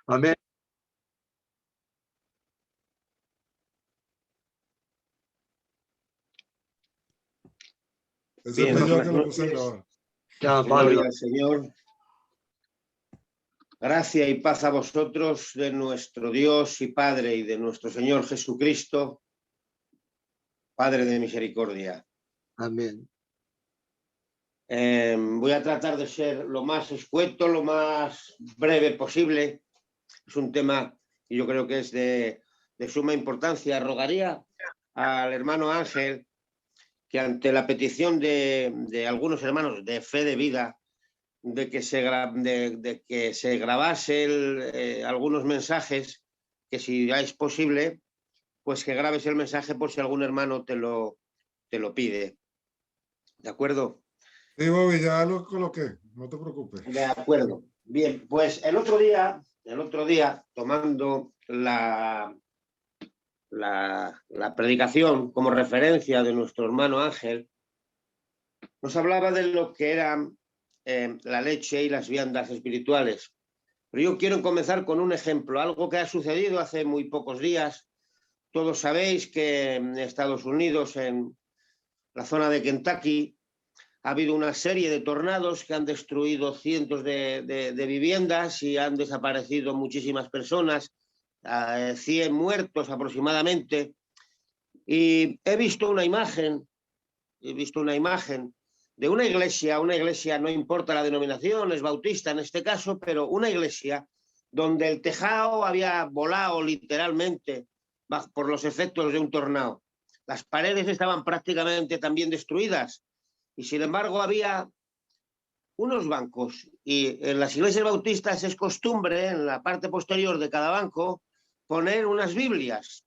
Amén. Bien, Ya, gloria al Señor. Gracia y paz a vosotros de nuestro Dios y Padre y de nuestro Señor Jesucristo, Padre de misericordia. Amén. Voy a tratar de ser lo más escueto, lo más breve posible. Es un tema que yo creo que es de suma importancia. Rogaría al hermano Ángel que ante la petición de algunos hermanos de Fe de Vida de que se grabase algunos mensajes, que si ya es posible, pues que grabes el mensaje por si algún hermano te lo pide. ¿De acuerdo? Sí, Bobby, ya lo coloqué, no te preocupes. De acuerdo. Bien, pues el otro día tomando la predicación como referencia de nuestro hermano Ángel, nos hablaba de lo que eran la leche y las viandas espirituales. Pero yo quiero comenzar con un ejemplo, algo que ha sucedido hace muy pocos días. Todos sabéis que en Estados Unidos, en la zona de Kentucky, ha habido una serie de tornados que han destruido cientos de viviendas y han desaparecido muchísimas personas, 100 muertos aproximadamente. Y he visto una imagen de una iglesia, no importa la denominación, es bautista en este caso, pero una iglesia donde el tejado había volado literalmente por los efectos de un tornado. Las paredes estaban prácticamente también destruidas y sin embargo había unos bancos y en las iglesias bautistas es costumbre en la parte posterior de cada banco poner unas Biblias.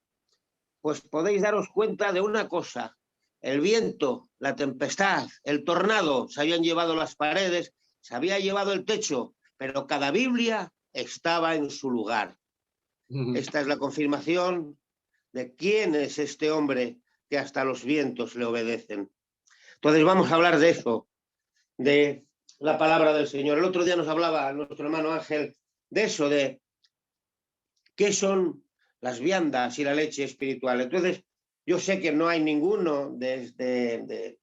Pues podéis daros cuenta de una cosa. El viento, la tempestad, el tornado se habían llevado las paredes, se había llevado el techo, pero cada Biblia estaba en su lugar. Esta es la confirmación de quién es este hombre que hasta los vientos le obedecen. Entonces vamos a hablar de eso, de la palabra del Señor. El otro día nos hablaba nuestro hermano Ángel de eso, de qué son las viandas y la leche espiritual. Entonces, yo sé que no hay ninguno de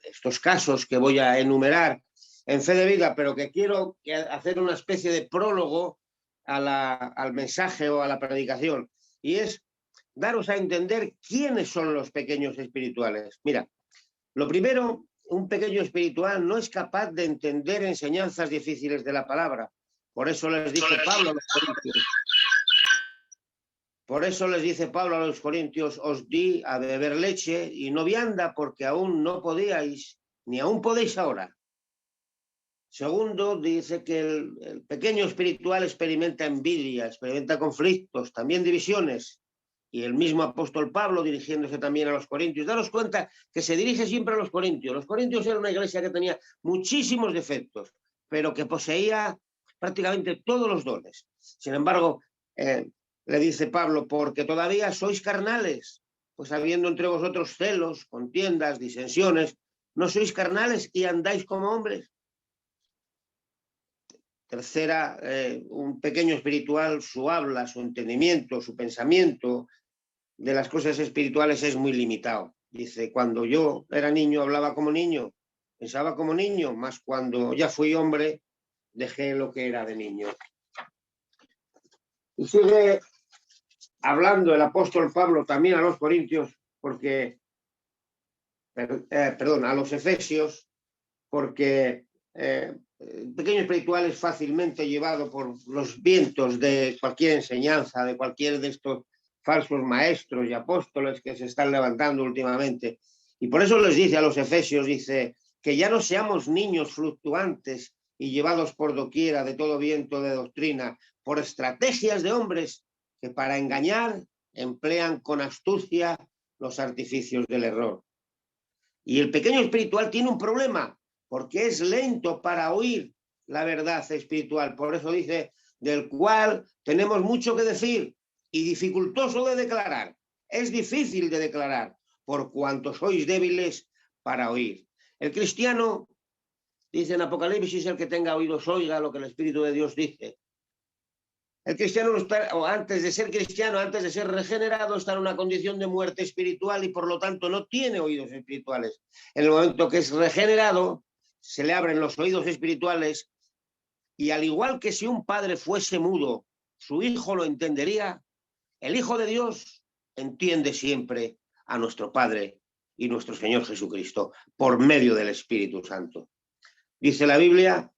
estos casos que voy a enumerar en Fe de Vida, pero que quiero hacer una especie de prólogo al mensaje o a la predicación. Y es daros a entender quiénes son los pequeños espirituales. Mira, lo primero, un pequeño espiritual no es capaz de entender enseñanzas difíciles de la palabra. Por eso les dice Pablo a los Corintios. Por eso les dice Pablo a los Corintios, os di a beber leche y no vianda porque aún no podíais, ni aún podéis ahora. Segundo, dice que el pequeño espiritual experimenta envidia, experimenta conflictos, también divisiones. Y el mismo apóstol Pablo, dirigiéndose también a los Corintios, daros cuenta que se dirige siempre a los Corintios. Los Corintios era una iglesia que tenía muchísimos defectos, pero que poseía prácticamente todos los dones. Sin embargo, le dice Pablo, porque todavía sois carnales, pues habiendo entre vosotros celos, contiendas, disensiones, no sois carnales y andáis como hombres. Tercera, un pequeño espiritual, su habla, su entendimiento, su pensamiento de las cosas espirituales es muy limitado. Dice, cuando yo era niño hablaba como niño, pensaba como niño, más cuando ya fui hombre dejé lo que era de niño. Y sigue hablando el apóstol Pablo también a los Corintios, porque, a los Efesios, porque el pequeño espiritual es fácilmente llevado por los vientos de cualquier enseñanza, de cualquier de estos falsos maestros y apóstoles que se están levantando últimamente. Y por eso les dice a los Efesios, dice, que ya no seamos niños fluctuantes y llevados por doquiera de todo viento de doctrina, por estrategias de hombres que para engañar emplean con astucia los artificios del error. Y el pequeño espiritual tiene un problema, porque es lento para oír la verdad espiritual. Por eso dice, del cual tenemos mucho que decir y dificultoso de declarar. Es difícil de declarar, por cuanto sois débiles para oír. El cristiano, dice en Apocalipsis, el que tenga oídos oiga lo que el Espíritu de Dios dice. El cristiano, o antes de ser cristiano, antes de ser regenerado, está en una condición de muerte espiritual y por lo tanto no tiene oídos espirituales. En el momento que es regenerado, se le abren los oídos espirituales y al igual que si un padre fuese mudo, su hijo lo entendería, el Hijo de Dios entiende siempre a nuestro Padre y nuestro Señor Jesucristo por medio del Espíritu Santo. Dice la Biblia,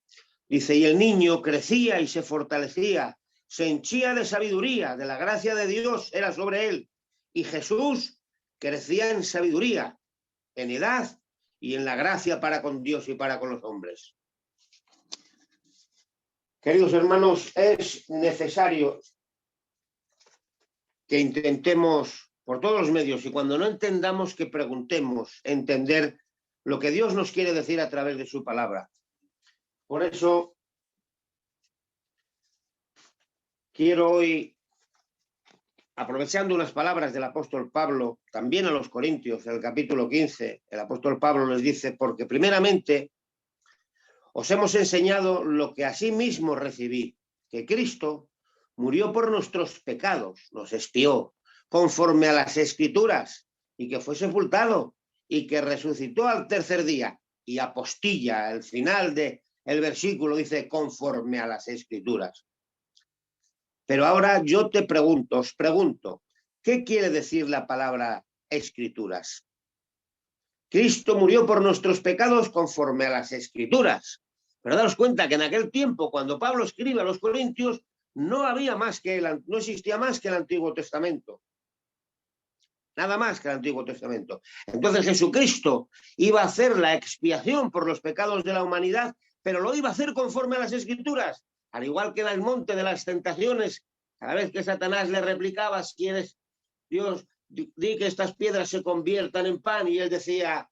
dice, y el niño crecía y se fortalecía, se henchía de sabiduría, de la gracia de Dios era sobre él. Y Jesús crecía en sabiduría, en edad y en la gracia para con Dios y para con los hombres. Queridos hermanos, es necesario que intentemos por todos los medios y cuando no entendamos que preguntemos, entender lo que Dios nos quiere decir a través de su palabra. Por eso quiero hoy, aprovechando unas palabras del apóstol Pablo, también a los Corintios, en el capítulo 15, el apóstol Pablo les dice, porque primeramente os hemos enseñado lo que asimismo recibí, que Cristo murió por nuestros pecados, nos expió, conforme a las Escrituras, y que fue sepultado, y que resucitó al tercer día. Y apostilla, el final del versículo dice, conforme a las Escrituras. Pero ahora yo te pregunto, os pregunto, ¿qué quiere decir la palabra Escrituras? Cristo murió por nuestros pecados conforme a las Escrituras. Pero daos cuenta que en aquel tiempo, cuando Pablo escribe a los Corintios, no existía más que el Antiguo Testamento. Nada más que el Antiguo Testamento. Entonces Jesucristo iba a hacer la expiación por los pecados de la humanidad, pero lo iba a hacer conforme a las Escrituras. Al igual que en el monte de las tentaciones, cada vez que Satanás le replicaba, si eres Dios, di que estas piedras se conviertan en pan, y él decía,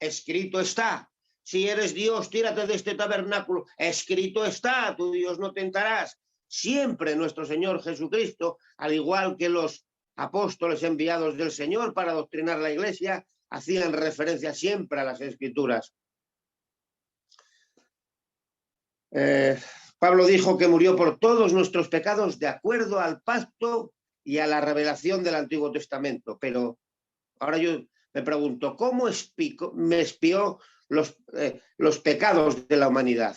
escrito está. Si eres Dios, tírate de este tabernáculo. Escrito está, tu Dios no tentarás. Siempre nuestro Señor Jesucristo, al igual que los apóstoles enviados del Señor para adoctrinar la Iglesia, hacían referencia siempre a las Escrituras. Pablo dijo que murió por todos nuestros pecados de acuerdo al pacto y a la revelación del Antiguo Testamento. Pero ahora yo me pregunto, ¿cómo me expió los pecados de la humanidad?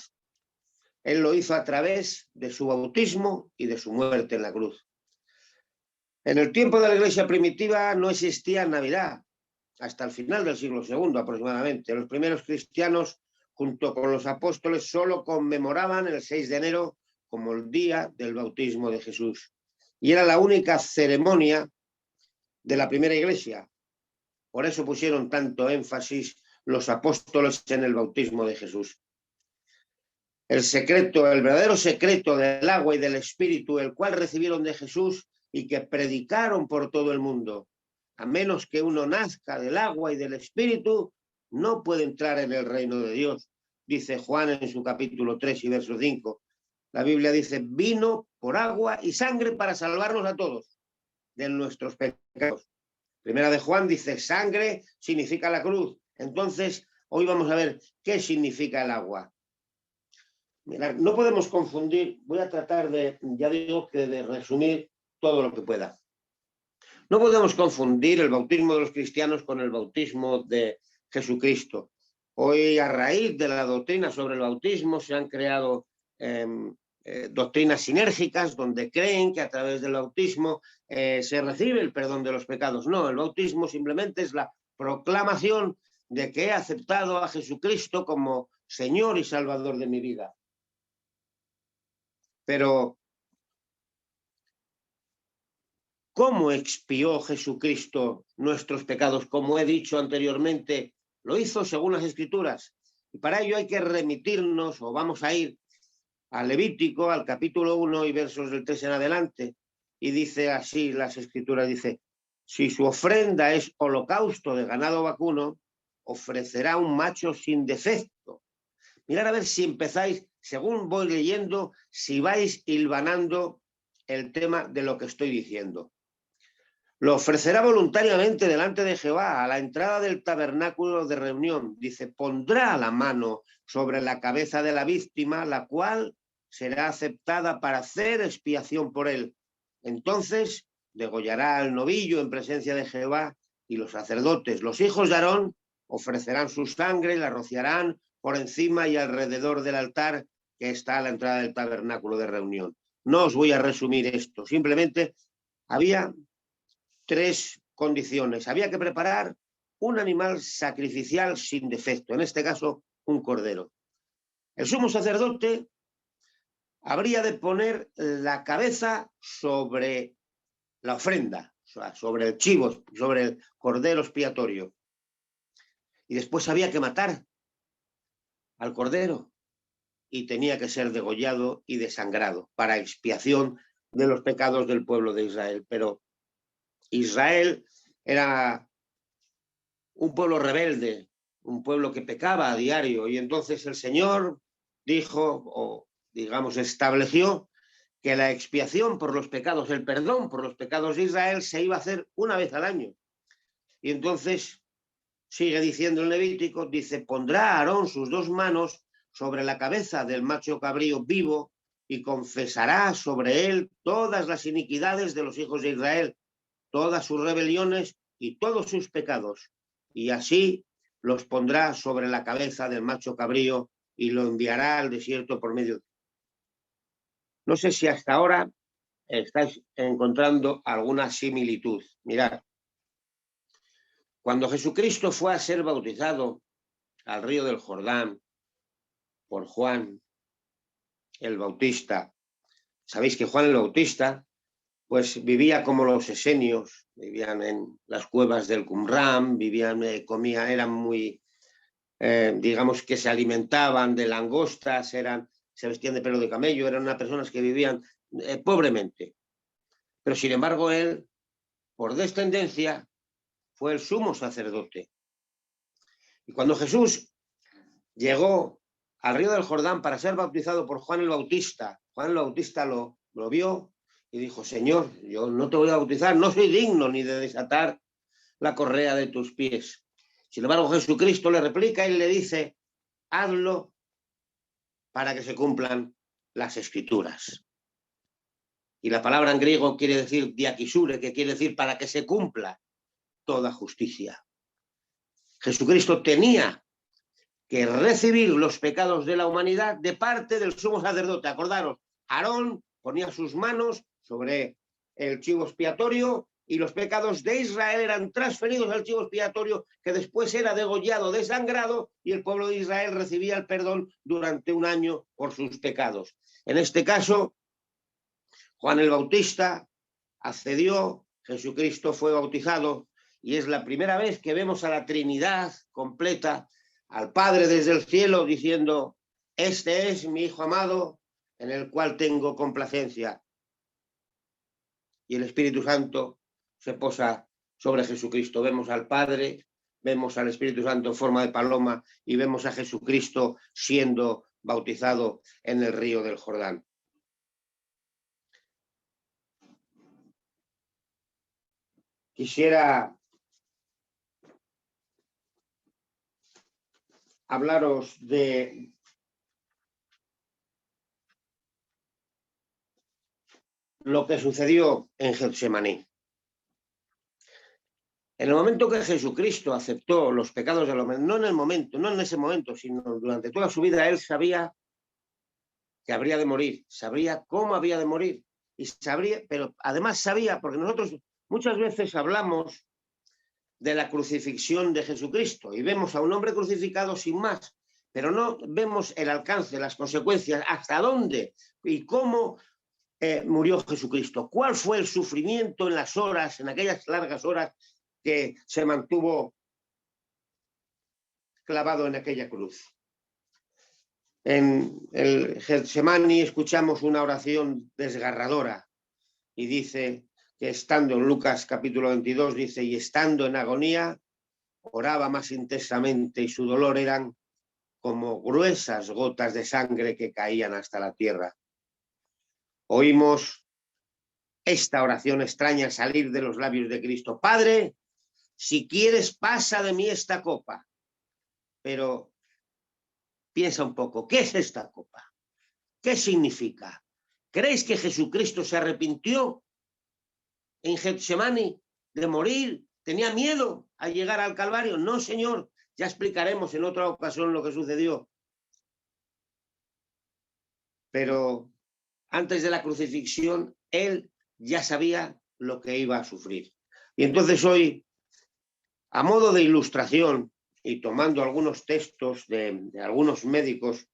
Él lo hizo a través de su bautismo y de su muerte en la cruz. En el tiempo de la Iglesia primitiva no existía Navidad, hasta el final del siglo II aproximadamente. Los primeros cristianos, junto con los apóstoles, solo conmemoraban el 6 de enero como el día del bautismo de Jesús. Y era la única ceremonia de la primera Iglesia. Por eso pusieron tanto énfasis los apóstoles en el bautismo de Jesús. El verdadero secreto del agua y del Espíritu, el cual recibieron de Jesús y que predicaron por todo el mundo. A menos que uno nazca del agua y del Espíritu, no puede entrar en el reino de Dios, dice Juan en su capítulo 3 y verso 5. La Biblia dice, vino por agua y sangre para salvarnos a todos de nuestros pecados. Primera de Juan dice, sangre significa la cruz. Entonces, hoy vamos a ver qué significa el agua. Mirad, no podemos confundir, voy a tratar de resumir todo lo que pueda. No podemos confundir el bautismo de los cristianos con el bautismo de Jesucristo. Hoy, a raíz de la doctrina sobre el bautismo, se han creado doctrinas sinérgicas donde creen que a través del bautismo se recibe el perdón de los pecados. No, el bautismo simplemente es la proclamación de que he aceptado a Jesucristo como Señor y Salvador de mi vida. Pero, ¿cómo expió Jesucristo nuestros pecados? Como he dicho anteriormente, lo hizo según las Escrituras. Y para ello hay que remitirnos, o vamos a ir a Levítico, al capítulo 1 y versos del 3 en adelante. Y dice así las Escrituras, dice, si su ofrenda es holocausto de ganado vacuno, ofrecerá un macho sin defecto. Mirad a ver si empezáis, según voy leyendo, si vais hilvanando el tema de lo que estoy diciendo. Lo ofrecerá voluntariamente delante de Jehová a la entrada del tabernáculo de reunión. Dice, pondrá la mano sobre la cabeza de la víctima, la cual será aceptada para hacer expiación por él. Entonces degollará al novillo en presencia de Jehová, y los sacerdotes, los hijos de Aarón, ofrecerán su sangre y la rociarán por encima y alrededor del altar que está a la entrada del tabernáculo de reunión. No os voy a resumir esto, simplemente había 3 condiciones. Había que preparar un animal sacrificial sin defecto, en este caso un cordero. El sumo sacerdote habría de poner la cabeza sobre la ofrenda, o sea, sobre el chivo, sobre el cordero expiatorio. Y después había que matar al cordero y tenía que ser degollado y desangrado para expiación de los pecados del pueblo de Israel. Pero Israel era un pueblo rebelde, un pueblo que pecaba a diario, y entonces el Señor dijo, o digamos estableció, que la expiación por los pecados, el perdón por los pecados de Israel se iba a hacer una vez al año. Y entonces sigue diciendo el Levítico, dice, pondrá Aarón sus 2 manos sobre la cabeza del macho cabrío vivo y confesará sobre él todas las iniquidades de los hijos de Israel, todas sus rebeliones y todos sus pecados. Y así los pondrá sobre la cabeza del macho cabrío y lo enviará al desierto por medio de... No sé si hasta ahora estáis encontrando alguna similitud. Mirad, cuando Jesucristo fue a ser bautizado al río del Jordán por Juan el Bautista, sabéis que Juan el Bautista pues vivía como los esenios, vivían en las cuevas del Qumran, vivían, comían, eran muy, digamos que se alimentaban de langostas, se vestían de pelo de camello, eran unas personas que vivían pobremente. Pero sin embargo él, por descendencia, fue el sumo sacerdote. Y cuando Jesús llegó al río del Jordán para ser bautizado por Juan el Bautista, Juan el Bautista lo vio y dijo, Señor, yo no te voy a bautizar, no soy digno ni de desatar la correa de tus pies. Sin embargo, Jesucristo le replica y le dice, hazlo para que se cumplan las Escrituras. Y la palabra en griego quiere decir diakisure, que quiere decir para que se cumpla toda justicia. Jesucristo tenía que recibir los pecados de la humanidad de parte del sumo sacerdote. Acordaros, Aarón ponía sus manos sobre el chivo expiatorio y los pecados de Israel eran transferidos al chivo expiatorio, que después era degollado, desangrado, y el pueblo de Israel recibía el perdón durante un año por sus pecados. En este caso, Juan el Bautista accedió, Jesucristo fue bautizado, y es la primera vez que vemos a la Trinidad completa, al Padre desde el cielo diciendo, este es mi Hijo amado, en el cual tengo complacencia. Y el Espíritu Santo se posa sobre Jesucristo. Vemos al Padre, vemos al Espíritu Santo en forma de paloma y vemos a Jesucristo siendo bautizado en el río del Jordán. Quisiera hablaros de lo que sucedió en Getsemaní. En el momento que Jesucristo aceptó los pecados del hombre, no en ese momento, sino durante toda su vida, él sabía que habría de morir, sabría cómo había de morir, y sabría, pero además sabía, porque nosotros muchas veces hablamos de la crucifixión de Jesucristo y vemos a un hombre crucificado sin más, pero no vemos el alcance, las consecuencias, hasta dónde y cómo murió Jesucristo. ¿Cuál fue el sufrimiento en las horas, en aquellas largas horas que se mantuvo clavado en aquella cruz? En el Getsemaní escuchamos una oración desgarradora y dice que estando en Lucas capítulo 22, dice, y estando en agonía, oraba más intensamente y su dolor eran como gruesas gotas de sangre que caían hasta la tierra. Oímos esta oración extraña salir de los labios de Cristo. Padre, si quieres, pasa de mí esta copa. Pero piensa un poco, ¿qué es esta copa? ¿Qué significa? ¿Creéis que Jesucristo se arrepintió en Getsemaní de morir? ¿Tenía miedo a llegar al Calvario? No, Señor. Ya explicaremos en otra ocasión lo que sucedió. Pero antes de la crucifixión, él ya sabía lo que iba a sufrir. Y entonces hoy, a modo de ilustración y tomando algunos textos de algunos médicos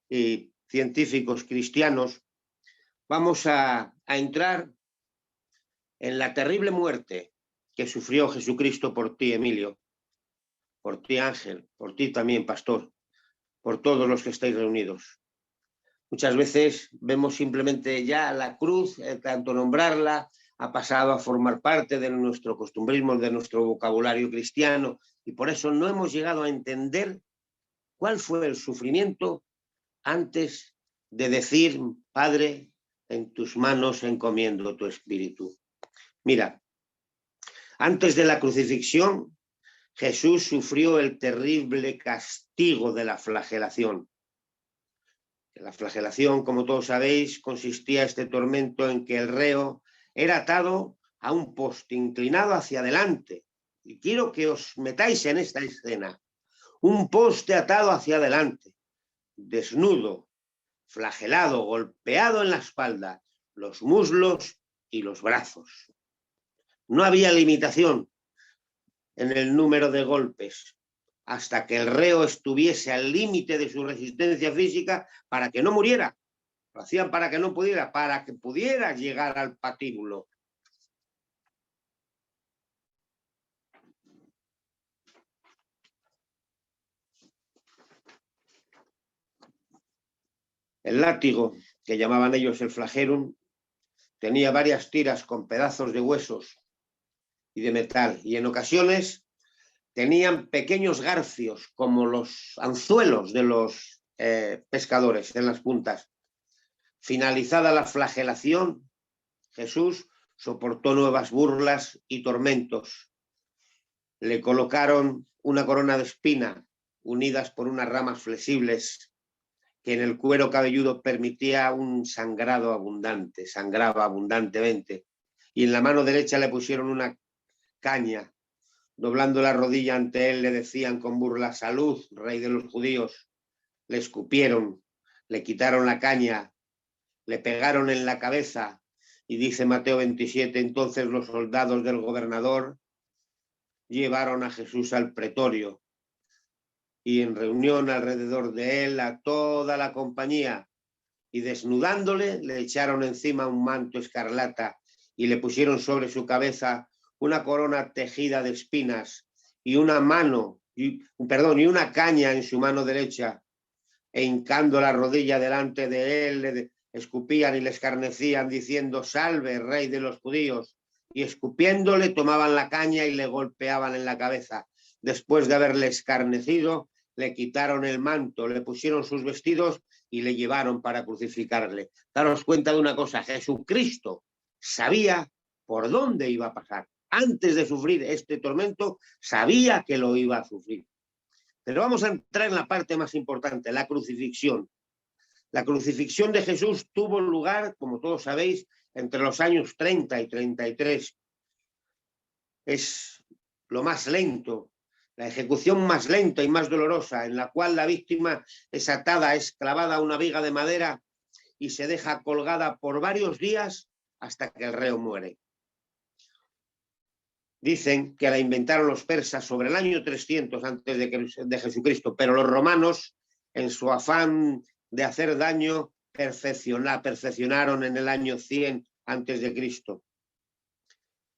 y científicos cristianos, vamos a entrar en la terrible muerte que sufrió Jesucristo por ti, Emilio, por ti, Ángel, por ti también, pastor, por todos los que estáis reunidos. Muchas veces vemos simplemente ya la cruz, tanto nombrarla, ha pasado a formar parte de nuestro costumbrismo, de nuestro vocabulario cristiano, y por eso no hemos llegado a entender cuál fue el sufrimiento antes de decir, Padre, en tus manos encomiendo tu espíritu. Mira, antes de la crucifixión, Jesús sufrió el terrible castigo de la flagelación. La flagelación, como todos sabéis, consistía este tormento en que el reo era atado a un poste inclinado hacia adelante. Y quiero que os metáis en esta escena. Un poste atado hacia adelante, desnudo, flagelado, golpeado en la espalda, los muslos y los brazos. No había limitación en el número de golpes hasta que el reo estuviese al límite de su resistencia física para que no muriera. Lo hacían para que no pudiera, para que pudiera llegar al patíbulo. El látigo, que llamaban ellos el flagerum, tenía varias tiras con pedazos de huesos y de metal, y en ocasiones tenían pequeños garfios, como los anzuelos de los pescadores en las puntas. Finalizada la flagelación, Jesús soportó nuevas burlas y tormentos. Le colocaron una corona de espina unidas por unas ramas flexibles que en el cuero cabelludo permitía un sangrado abundante, sangraba abundantemente. Y en la mano derecha le pusieron una caña. Doblando la rodilla ante él le decían con burla, salud, rey de los judíos. Le escupieron, le quitaron la caña, le pegaron en la cabeza. Y dice Mateo 27, entonces los soldados del gobernador llevaron a Jesús al pretorio y en reunión alrededor de él a toda la compañía y desnudándole le echaron encima un manto escarlata y le pusieron sobre su cabeza una corona tejida de espinas y una caña en su mano derecha, e hincando la rodilla delante de él le escupían y le escarnecían diciendo, salve, rey de los judíos, y escupiéndole tomaban la caña y le golpeaban en la cabeza. Después de haberle escarnecido, le quitaron el manto, le pusieron sus vestidos y le llevaron para crucificarle. Daros cuenta de una cosa, Jesucristo sabía por dónde iba a pasar. Antes de sufrir este tormento, sabía que lo iba a sufrir. Pero vamos a entrar en la parte más importante, la crucifixión. La crucifixión de Jesús tuvo lugar, como todos sabéis, entre los años 30 y 33. Es lo más lento, la ejecución más lenta y más dolorosa, en la cual la víctima es atada, es clavada a una viga de madera y se deja colgada por varios días hasta que el reo muere. Dicen que la inventaron los persas sobre el año 300 antes de Jesucristo, pero los romanos, en su afán de hacer daño, perfeccionaron en el año 100 antes de Cristo.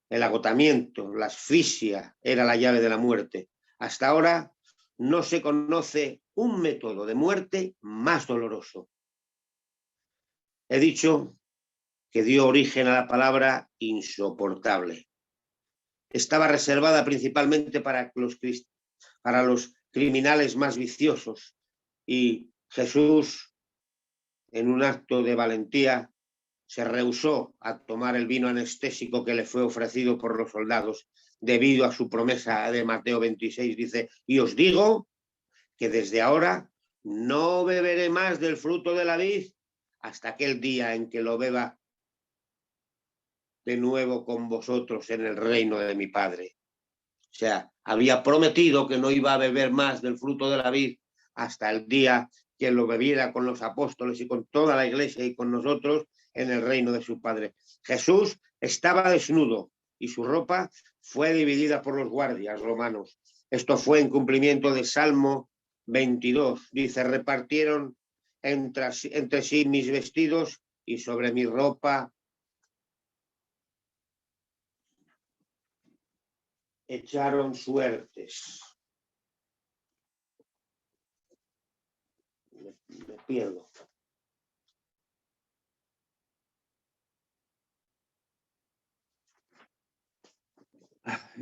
El agotamiento, la asfixia era la llave de la muerte. Hasta ahora no se conoce un método de muerte más doloroso. He dicho que dio origen a la palabra insoportable. Estaba reservada principalmente para los criminales más viciosos, y Jesús, en un acto de valentía, se rehusó a tomar el vino anestésico que le fue ofrecido por los soldados debido a su promesa de Mateo 26. Dice, y os digo que desde ahora no beberé más del fruto de la vid hasta aquel día en que lo beba de nuevo con vosotros en el reino de mi Padre. O sea, había prometido que no iba a beber más del fruto de la vid hasta el día que lo bebiera con los apóstoles y con toda la iglesia y con nosotros en el reino de su Padre. Jesús estaba desnudo y su ropa fue dividida por los guardias romanos. Esto fue en cumplimiento de Salmo 22. Dice, repartieron entre sí mis vestidos y sobre mi ropa echaron suertes. Me pierdo.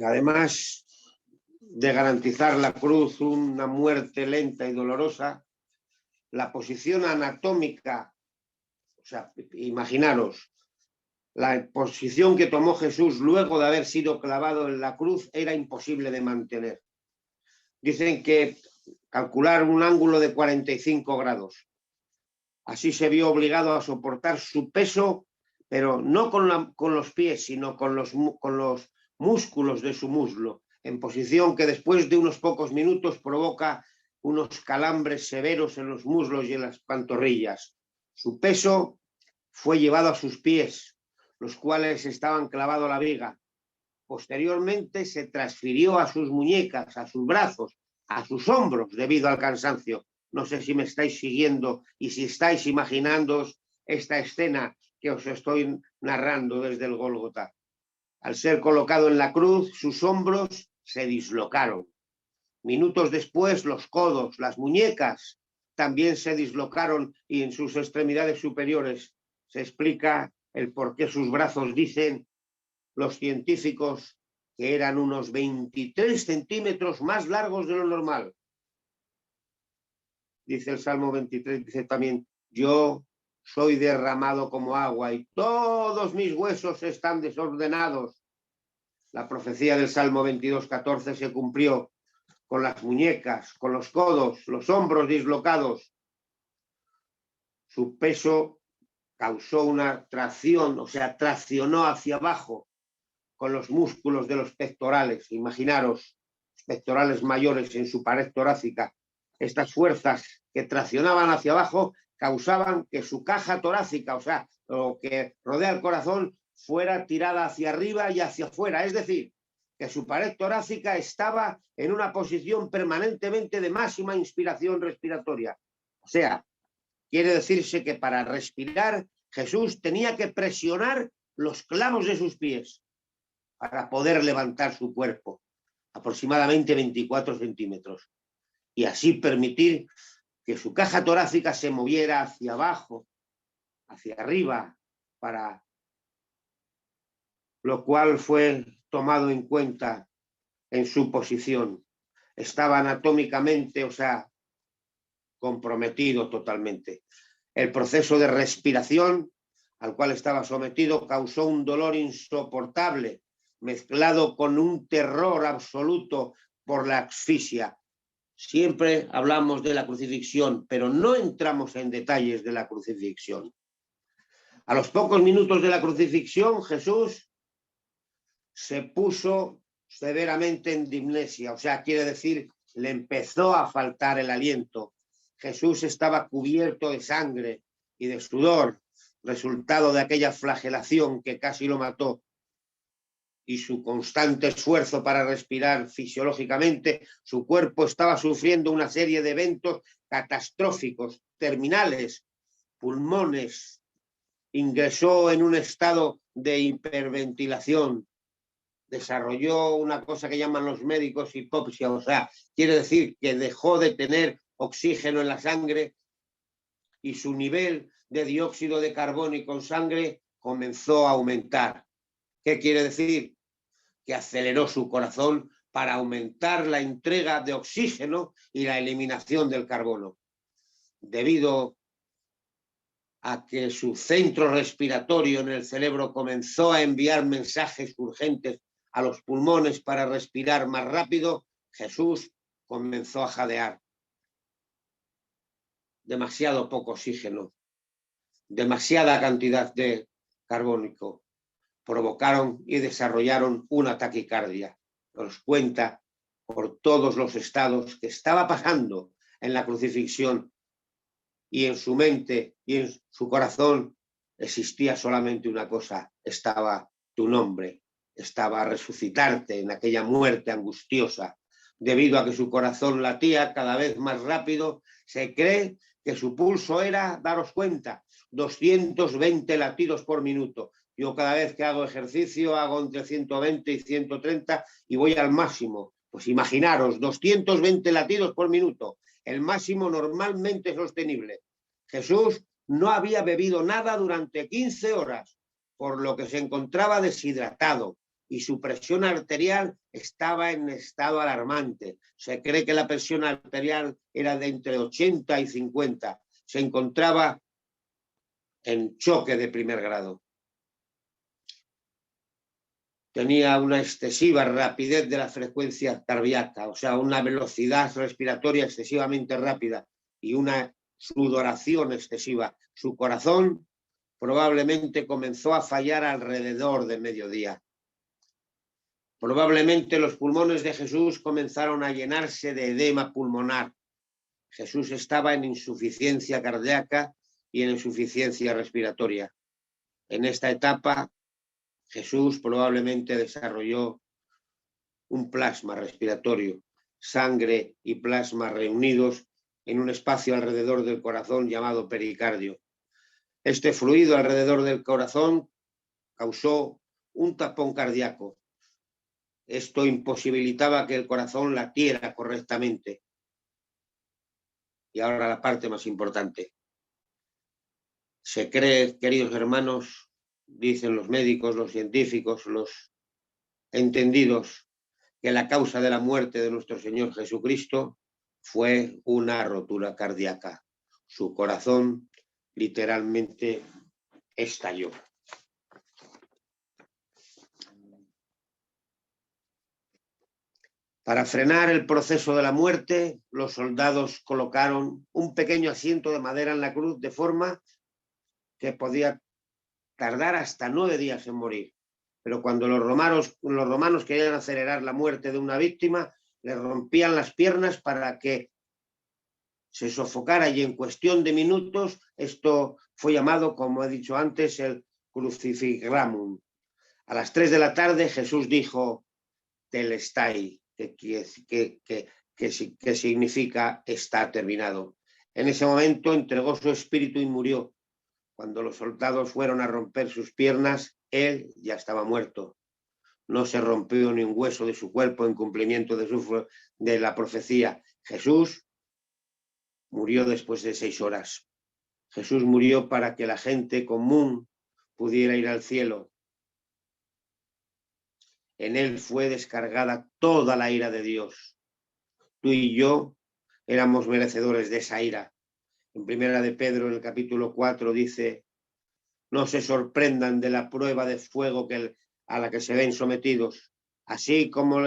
Además de garantizar la cruz una muerte lenta y dolorosa, la posición anatómica, o sea, imaginaros, la posición que tomó Jesús luego de haber sido clavado en la cruz era imposible de mantener. Dicen que calcular un ángulo de 45 grados. Así se vio obligado a soportar su peso, pero no con los pies, sino con los músculos de su muslo, en posición que después de unos pocos minutos provoca unos calambres severos en los muslos y en las pantorrillas. Su peso fue llevado a sus pies, los cuales estaban clavados a la viga. Posteriormente se transfirió a sus muñecas, a sus brazos, a sus hombros debido al cansancio. No sé si me estáis siguiendo y si estáis imaginándoos esta escena que os estoy narrando desde el Gólgota. Al ser colocado en la cruz, sus hombros se dislocaron. Minutos después, los codos, las muñecas también se dislocaron y en sus extremidades superiores se explica el por qué sus brazos, dicen los científicos, que eran unos 23 centímetros más largos de lo normal. Dice el Salmo 23, dice también, yo soy derramado como agua y todos mis huesos están desordenados. La profecía del Salmo 22:14 se cumplió con las muñecas, con los codos, los hombros dislocados. Su peso causó una tracción, o sea, traccionó hacia abajo con los músculos de los pectorales. Imaginaros, pectorales mayores en su pared torácica. Estas fuerzas que traccionaban hacia abajo causaban que su caja torácica, o sea, lo que rodea el corazón, fuera tirada hacia arriba y hacia afuera. Es decir, que su pared torácica estaba en una posición permanentemente de máxima inspiración respiratoria. O sea, quiere decirse que para respirar Jesús tenía que presionar los clavos de sus pies para poder levantar su cuerpo, aproximadamente 24 centímetros, y así permitir que su caja torácica se moviera hacia abajo, hacia arriba, para lo cual fue tomado en cuenta en su posición. Estaba anatómicamente, o sea, comprometido totalmente. El proceso de respiración al cual estaba sometido causó un dolor insoportable, mezclado con un terror absoluto por la asfixia. Siempre hablamos de la crucifixión, pero no entramos en detalles de la crucifixión. A los pocos minutos de la crucifixión, Jesús se puso severamente en dimnesia, o sea, quiere decir, le empezó a faltar el aliento. Jesús estaba cubierto de sangre y de sudor, resultado de aquella flagelación que casi lo mató, y su constante esfuerzo para respirar fisiológicamente, su cuerpo estaba sufriendo una serie de eventos catastróficos, terminales, pulmones, ingresó en un estado de hiperventilación, desarrolló una cosa que llaman los médicos hipoxia, o sea, quiere decir que dejó de tener oxígeno en la sangre y su nivel de dióxido de carbono y con sangre comenzó a aumentar. ¿Qué quiere decir? Que aceleró su corazón para aumentar la entrega de oxígeno y la eliminación del carbono. Debido a que su centro respiratorio en el cerebro comenzó a enviar mensajes urgentes a los pulmones para respirar más rápido, Jesús comenzó a jadear. Demasiado poco oxígeno. demasiada cantidad de carbónico, provocaron y desarrollaron una taquicardia. Nos cuenta por todos los estados que estaba pasando en la crucifixión, y en su mente y en su corazón existía solamente una cosa: estaba tu nombre, estaba resucitarte en aquella muerte angustiosa. Debido a que su corazón latía cada vez más rápido, se cree que su pulso era, daros cuenta, 220 latidos por minuto. Yo cada vez que hago ejercicio hago entre 120 y 130 y voy al máximo. Pues imaginaros, 220 latidos por minuto, el máximo normalmente sostenible. Jesús no había bebido nada durante 15 horas, por lo que se encontraba deshidratado y su presión arterial estaba en estado alarmante. Se cree que la presión arterial era de entre 80 y 50. Se encontraba en choque de primer grado. Tenía una excesiva rapidez de la frecuencia cardíaca, o sea, una velocidad respiratoria excesivamente rápida y una sudoración excesiva. Su corazón probablemente comenzó a fallar alrededor de mediodía. Probablemente los pulmones de Jesús comenzaron a llenarse de edema pulmonar. Jesús estaba en insuficiencia cardíaca y en insuficiencia respiratoria. En esta etapa, Jesús probablemente desarrolló un plasma respiratorio, sangre y plasma reunidos en un espacio alrededor del corazón llamado pericardio. Este fluido alrededor del corazón causó un tapón cardíaco. Esto imposibilitaba que el corazón latiera correctamente. Y ahora la parte más importante. Se cree, queridos hermanos, dicen los médicos, los científicos, los entendidos, que la causa de la muerte de nuestro Señor Jesucristo fue una rotura cardíaca. Su corazón literalmente estalló. Para frenar el proceso de la muerte, los soldados colocaron un pequeño asiento de madera en la cruz de forma que podía tardar hasta 9 días en morir. Pero cuando los romanos querían acelerar la muerte de una víctima, le rompían las piernas para que se sofocara y en cuestión de minutos esto fue llamado, como he dicho antes, el crucifigramum. A las 3 de la tarde Jesús dijo telestai, que significa está terminado. En ese momento entregó su espíritu y murió. Cuando los soldados fueron a romper sus piernas, él ya estaba muerto. No se rompió ni un hueso de su cuerpo en cumplimiento de la profecía. Jesús murió después de 6 horas. Jesús murió para que la gente común pudiera ir al cielo. En él fue descargada toda la ira de Dios. Tú y yo éramos merecedores de esa ira. En Primera de Pedro, en el capítulo 4, dice: no se sorprendan de la prueba de fuego a la que se ven sometidos, así como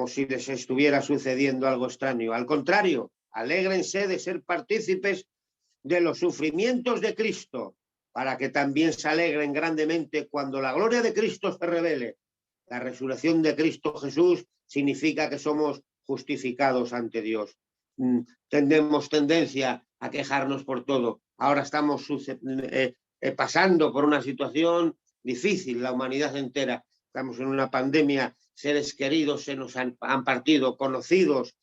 si les estuviera sucediendo algo extraño. Al contrario, alégrense de ser partícipes de los sufrimientos de Cristo, para que también se alegren grandemente cuando la gloria de Cristo se revele. La resurrección de Cristo Jesús significa que somos justificados ante Dios. Tenemos tendencia a quejarnos por todo. Ahora estamos pasando por una situación difícil, la humanidad entera. Estamos en una pandemia, seres queridos se nos han partido, conocidos,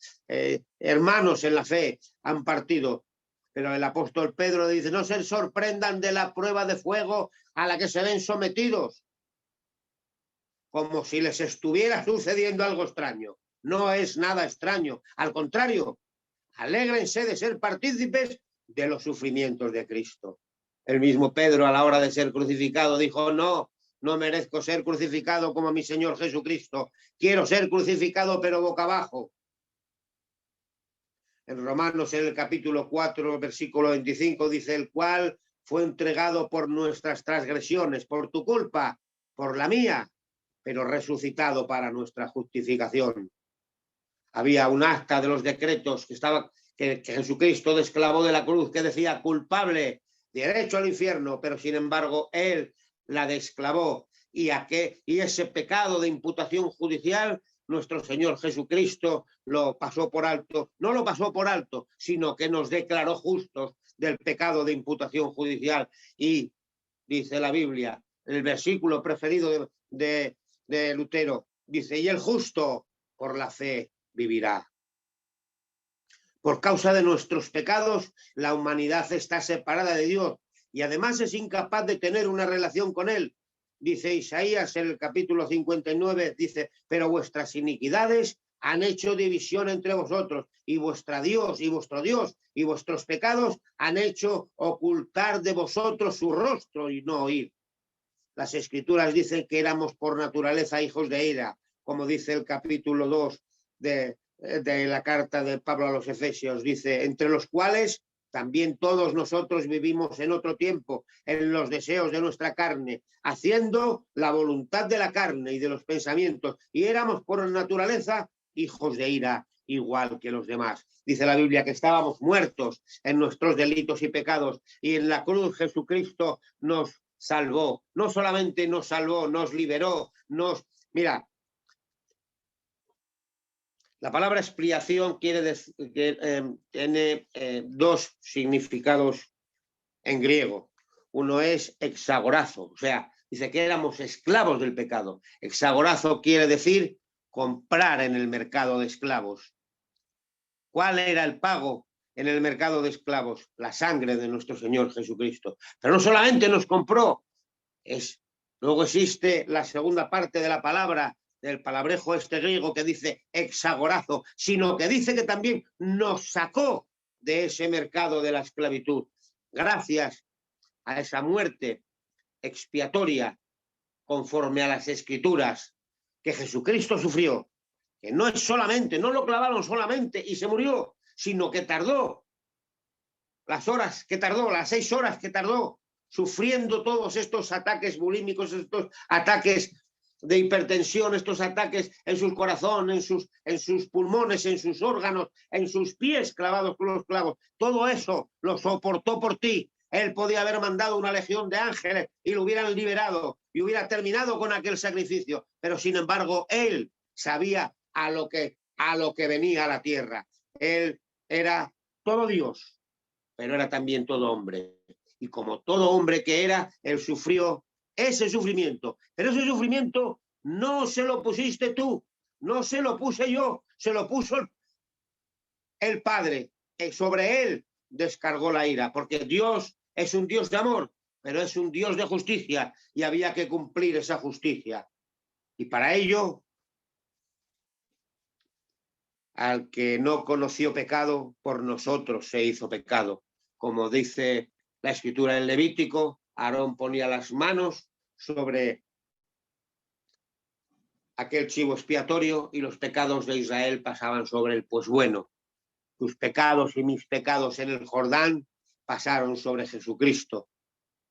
hermanos en la fe han partido. Pero el apóstol Pedro dice: no se sorprendan de la prueba de fuego a la que se ven sometidos, como si les estuviera sucediendo algo extraño. No es nada extraño, al contrario, alégrense de ser partícipes de los sufrimientos de Cristo. El mismo Pedro, a la hora de ser crucificado, dijo: no merezco ser crucificado como mi Señor Jesucristo. Quiero ser crucificado, pero boca abajo. En Romanos, en el capítulo 4, versículo 25, dice: el cual fue entregado por nuestras transgresiones, por tu culpa, por la mía, pero resucitado para nuestra justificación. Había un acta de los decretos que Jesucristo desclavó de la cruz, que decía: culpable, derecho al infierno, pero sin embargo él la desclavó y ese pecado de imputación judicial nuestro Señor Jesucristo lo pasó por alto, no lo pasó por alto, sino que nos declaró justos del pecado de imputación judicial. Y dice la Biblia, el versículo preferido de Lutero, dice, y el justo por la fe vivirá. Por causa de nuestros pecados, la humanidad está separada de Dios y además es incapaz de tener una relación con Él. Dice Isaías en el capítulo 59, dice, pero vuestras iniquidades han hecho división entre vosotros y vuestro Dios y vuestros pecados han hecho ocultar de vosotros su rostro y no oír. Las Escrituras dicen que éramos por naturaleza hijos de ira, como dice el capítulo 2 de la carta de Pablo a los Efesios, dice, entre los cuales también todos nosotros vivimos en otro tiempo, en los deseos de nuestra carne, haciendo la voluntad de la carne y de los pensamientos, y éramos por naturaleza hijos de ira, igual que los demás. Dice la Biblia que estábamos muertos en nuestros delitos y pecados, y en la cruz Jesucristo nos salvó. No solamente nos salvó, nos liberó, Mira, la palabra expiación tiene dos significados en griego. Uno es exagorazo, o sea, dice que éramos esclavos del pecado. Exagorazo quiere decir comprar en el mercado de esclavos. ¿Cuál era el pago en el mercado de esclavos? La sangre de nuestro Señor Jesucristo. Pero no solamente nos compró, luego existe la segunda parte de la palabra, del palabrejo griego que dice exagorazo, sino que dice que también nos sacó de ese mercado de la esclavitud. Gracias a esa muerte expiatoria conforme a las Escrituras que Jesucristo sufrió, que no es solamente, no lo clavaron solamente y se murió, sino que tardó las horas que tardó, las 6 horas que tardó, sufriendo todos estos ataques bulímicos, estos ataques de hipertensión, estos ataques en su corazón, en sus pulmones, en sus órganos, en sus pies clavados con los clavos. Todo eso lo soportó por ti. Él podía haber mandado una legión de ángeles y lo hubieran liberado y hubiera terminado con aquel sacrificio. Pero sin embargo, él sabía a lo que venía a la tierra. Él era todo Dios, pero era también todo hombre. Y como todo hombre que era, él sufrió ese sufrimiento. Pero ese sufrimiento no se lo pusiste tú, no se lo puse yo, se lo puso el Padre. Sobre él descargó la ira, porque Dios es un Dios de amor, pero es un Dios de justicia y había que cumplir esa justicia. Y para ello, al que no conoció pecado, por nosotros se hizo pecado. Como dice la Escritura en Levítico, Aarón ponía las manos sobre aquel chivo expiatorio y los pecados de Israel pasaban sobre él. Pues bueno, tus pecados y mis pecados en el Jordán pasaron sobre Jesucristo.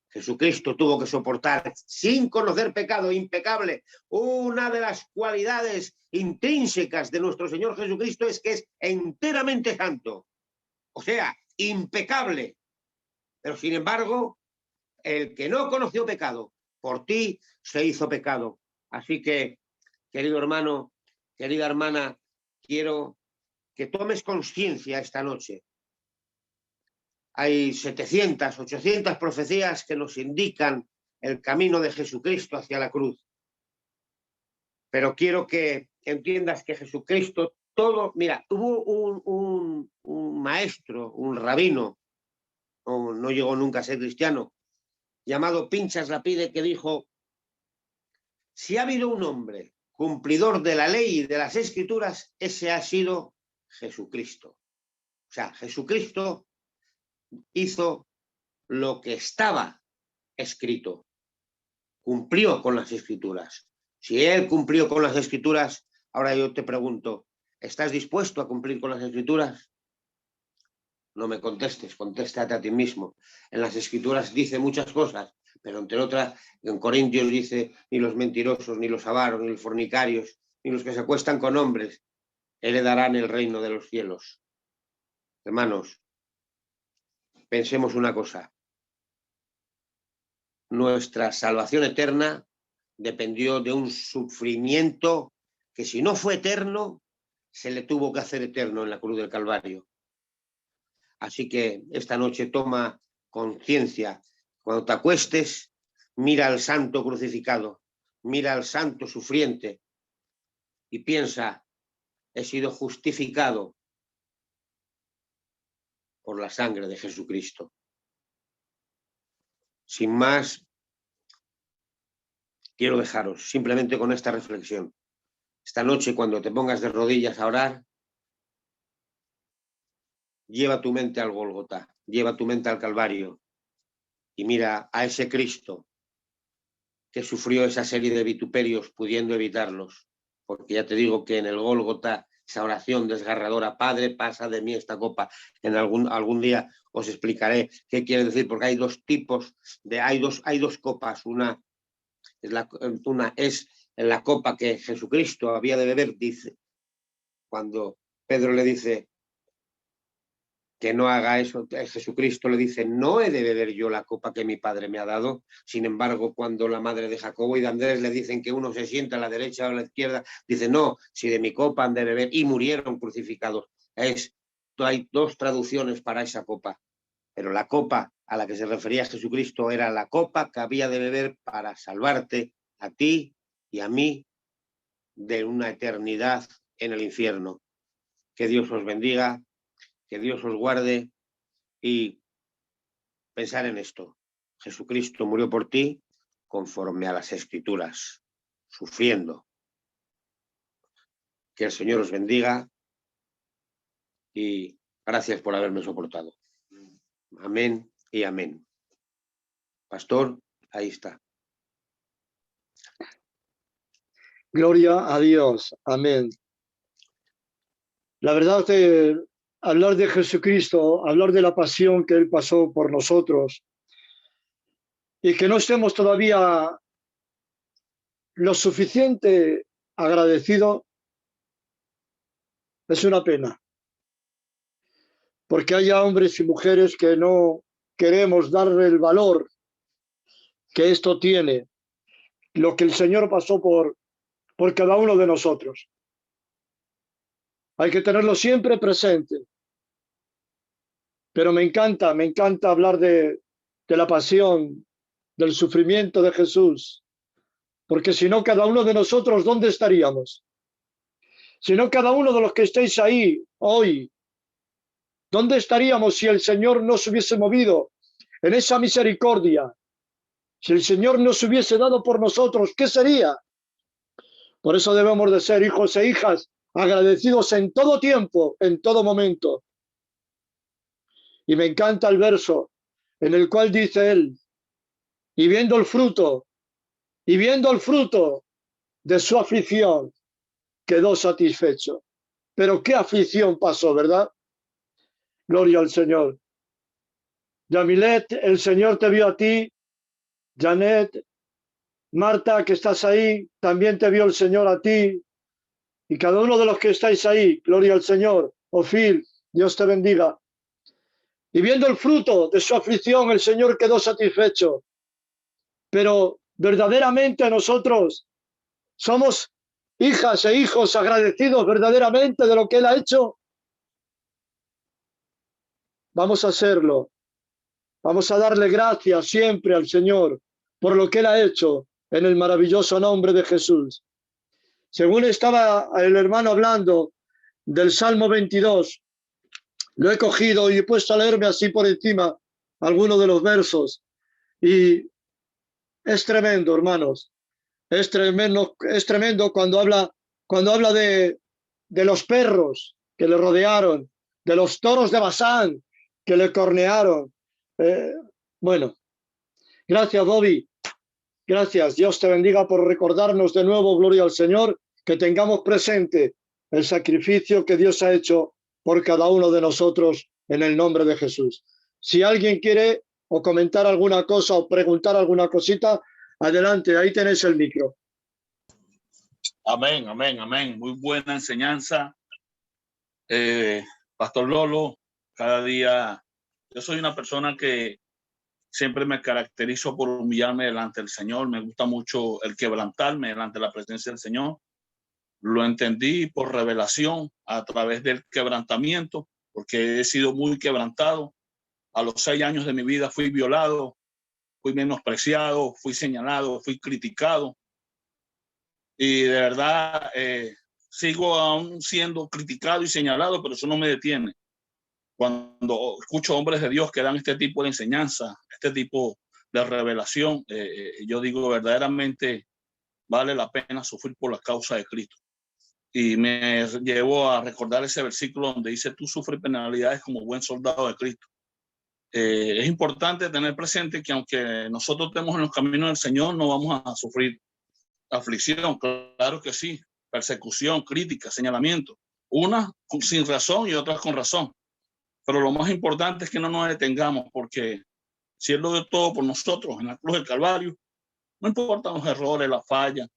Jesucristo tuvo que soportar, sin conocer pecado, impecable. Una de las cualidades intrínsecas de nuestro Señor Jesucristo es que es enteramente santo, o sea, impecable. Pero sin embargo, el que no conoció pecado, por ti se hizo pecado. Así que, querido hermano, querida hermana, quiero que tomes conciencia esta noche. Hay 700, 800 profecías que nos indican el camino de Jesucristo hacia la cruz. Pero quiero que entiendas que Jesucristo, mira, hubo un maestro, un rabino, no llegó nunca a ser cristiano, llamado Pinchas Lapide, que dijo, si ha habido un hombre cumplidor de la ley y de las Escrituras, ese ha sido Jesucristo. O sea, Jesucristo hizo lo que estaba escrito, cumplió con las Escrituras. Si él cumplió con las Escrituras, ahora yo te pregunto, ¿estás dispuesto a cumplir con las Escrituras? No me contestes, contéstate a ti mismo. En las Escrituras dice muchas cosas, pero entre otras, en Corintios dice, ni los mentirosos, ni los avaros, ni los fornicarios, ni los que se acuestan con hombres, heredarán el reino de los cielos. Hermanos, pensemos una cosa. nuestra salvación eterna dependió de un sufrimiento que, si no fue eterno, se le tuvo que hacer eterno en la cruz del Calvario. Así que esta noche toma conciencia. Cuando te acuestes, mira al santo crucificado, mira al santo sufriente y piensa: he sido justificado por la sangre de Jesucristo. Sin más, quiero dejaros simplemente con esta reflexión. Esta noche, cuando te pongas de rodillas a orar, lleva tu mente al Gólgota, lleva tu mente al Calvario y mira a ese Cristo que sufrió esa serie de vituperios pudiendo evitarlos. Porque ya te digo que en el Gólgota, esa oración desgarradora: Padre, pasa de mí esta copa. En algún día os explicaré qué quiere decir, porque hay dos tipos hay dos copas. Una es la copa que Jesucristo había de beber, dice, cuando Pedro le dice que no haga eso, Jesucristo le dice: no he de beber yo la copa que mi Padre me ha dado. Sin embargo, cuando la madre de Jacobo y de Andrés le dicen que uno se sienta a la derecha o a la izquierda, dice: no, si de mi copa han de beber, y murieron crucificados. Hay dos traducciones para esa copa, pero la copa a la que se refería Jesucristo era la copa que había de beber para salvarte a ti y a mí de una eternidad en el infierno. Que Dios os bendiga, que Dios os guarde, y pensar en esto: Jesucristo murió por ti conforme a las Escrituras, sufriendo. Que el Señor os bendiga y gracias por haberme soportado. Amén y amén. Pastor, ahí está. Gloria a Dios. Amén. La verdad que hablar de Jesucristo, hablar de la pasión que Él pasó por nosotros, y que no estemos todavía lo suficiente agradecidos, es una pena. Porque haya hombres y mujeres que no queremos darle el valor que esto tiene, lo que el Señor pasó por cada uno de nosotros. Hay que tenerlo siempre presente. Pero me encanta hablar de la pasión, del sufrimiento de Jesús. Porque si no, cada uno de nosotros, ¿dónde estaríamos? Si no, cada uno de los que estáis ahí hoy, ¿dónde estaríamos si el Señor no se hubiese movido en esa misericordia? Si el Señor no se hubiese dado por nosotros, ¿qué sería? Por eso debemos de ser hijos e hijas agradecidos en todo tiempo, en todo momento. Y me encanta el verso en el cual dice él: y viendo el fruto de su aflicción, quedó satisfecho. Pero qué aflicción pasó, ¿verdad? Gloria al Señor. Yamilet, el Señor te vio a ti. Janet, Marta, que estás ahí, también te vio el Señor a ti. Y cada uno de los que estáis ahí, gloria al Señor. Ofil, Dios te bendiga. Y viendo el fruto de su aflicción, el Señor quedó satisfecho. Pero verdaderamente nosotros somos hijas e hijos agradecidos verdaderamente de lo que Él ha hecho. Vamos a hacerlo. Vamos a darle gracias siempre al Señor por lo que Él ha hecho en el maravilloso nombre de Jesús. Según estaba el hermano hablando del Salmo 22, lo he cogido y he puesto a leerme así por encima algunos de los versos. Y es tremendo, hermanos. Es tremendo cuando habla de los perros que le rodearon, de los toros de Basán que le cornearon. Bueno, gracias, Bobby. Gracias. Dios te bendiga por recordarnos de nuevo, gloria al Señor, que tengamos presente el sacrificio que Dios ha hecho por cada uno de nosotros en el nombre de Jesús. Si alguien quiere o comentar alguna cosa o preguntar alguna cosita, adelante, ahí tenéis el micro. Amén, amén, amén. Muy buena enseñanza. Pastor Lolo, cada día, yo soy una persona que Siempre me caracterizo por humillarme delante del Señor. Me gusta mucho el quebrantarme delante de la presencia del Señor. Lo entendí por revelación a través del quebrantamiento, porque he sido muy quebrantado. A los 6 años de mi vida fui violado, fui menospreciado, fui señalado, fui criticado. Y de verdad sigo aún siendo criticado y señalado, pero eso no me detiene. Cuando escucho hombres de Dios que dan este tipo de enseñanza, este tipo de revelación, yo digo verdaderamente vale la pena sufrir por la causa de Cristo. Y me llevo a recordar ese versículo donde dice, tú sufres penalidades como buen soldado de Cristo. Es importante tener presente que aunque nosotros estemos en los caminos del Señor, no vamos a sufrir aflicción, claro que sí, persecución, crítica, señalamiento, unas sin razón y otras con razón. Pero lo más importante es que no nos detengamos, porque si Él lo dio todo por nosotros en la cruz del Calvario, no importan los errores, las fallas,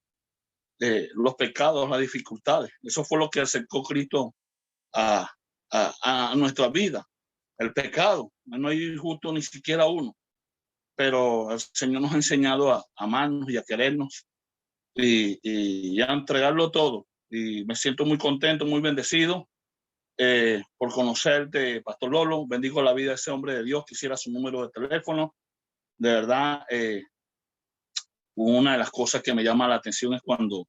los pecados, las dificultades. Eso fue lo que acercó Cristo a nuestra vida. El pecado, no hay justo ni siquiera uno, pero el Señor nos ha enseñado a amarnos y a querernos y a entregarlo todo. Y me siento muy contento, muy bendecido por conocerte, Pastor Lolo. Bendigo la vida de ese hombre de Dios. Quisiera su número de teléfono. De verdad, una de las cosas que me llama la atención es cuando